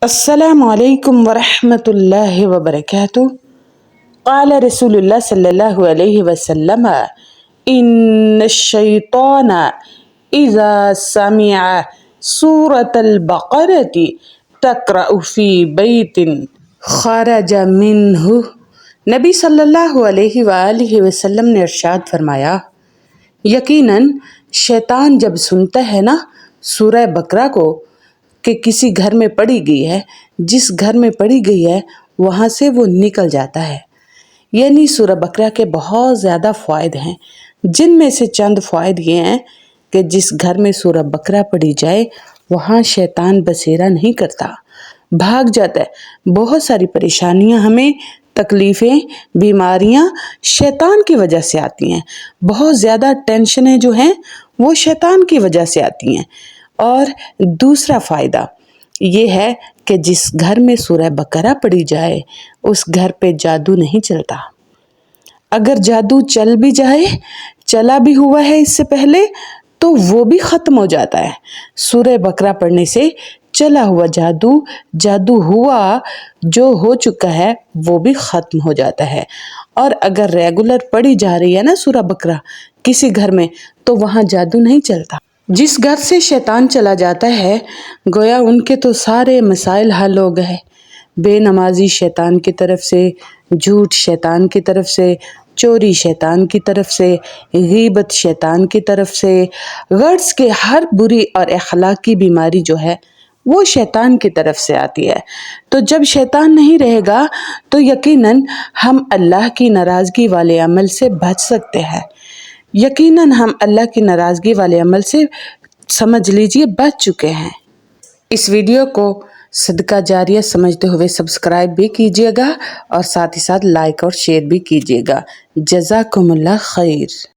السلام علیکم ورحمۃ اللہ وبرکاتہ۔ قال رسول اللہ صلی اللہ علیہ وسلم ان الشیطان اذا سمع سورة البقرة تقرأ فی بیت خرج منہ۔ نبی صلی اللہ علیہ وآلہ وسلم نے ارشاد فرمایا، یقیناً شیطان جب سنتا ہے نا سورہ بقرہ کو کہ کسی گھر میں پڑھی گئی ہے، جس گھر میں پڑھی گئی ہے وہاں سے وہ نکل جاتا ہے۔ یعنی سورہ بقرہ کے بہت زیادہ فوائد ہیں، جن میں سے چند فوائد یہ ہیں کہ جس گھر میں سورہ بقرہ پڑھی جائے وہاں شیطان بسیرا نہیں کرتا، بھاگ جاتا ہے۔ بہت ساری پریشانیاں ہمیں، تکلیفیں، بیماریاں شیطان کی وجہ سے آتی ہیں، بہت زیادہ ٹینشنیں جو ہیں وہ شیطان کی وجہ سے آتی ہیں۔ اور دوسرا فائدہ یہ ہے کہ جس گھر میں سورہ بقرہ پڑھی جائے اس گھر پہ جادو نہیں چلتا۔ اگر جادو چل بھی جائے، چلا بھی ہوا ہے اس سے پہلے، تو وہ بھی ختم ہو جاتا ہے۔ سورہ بقرہ پڑھنے سے چلا ہوا جادو ہوا جو ہو چکا ہے وہ بھی ختم ہو جاتا ہے۔ اور اگر ریگولر پڑھی جا رہی ہے نا سورہ بقرہ کسی گھر میں تو وہاں جادو نہیں چلتا۔ جس گھر سے شیطان چلا جاتا ہے گویا ان کے تو سارے مسائل حل ہو گئے۔ بے نمازی شیطان کی طرف سے، جھوٹ شیطان کی طرف سے، چوری شیطان کی طرف سے، غیبت شیطان کی طرف سے، غرض کے ہر بری اور اخلاقی بیماری جو ہے وہ شیطان کی طرف سے آتی ہے۔ تو جب شیطان نہیں رہے گا تو یقیناً ہم اللہ کی ناراضگی والے عمل سے بچ سکتے ہیں۔ یقیناً ہم اللہ کی ناراضگی والے عمل سے سمجھ لیجئے بچ چکے ہیں۔ اس ویڈیو کو صدقہ جاریہ سمجھتے ہوئے سبسکرائب بھی کیجیے گا اور ساتھ ہی ساتھ لائک اور شیئر بھی کیجیے گا۔ جزاکم اللہ خیر۔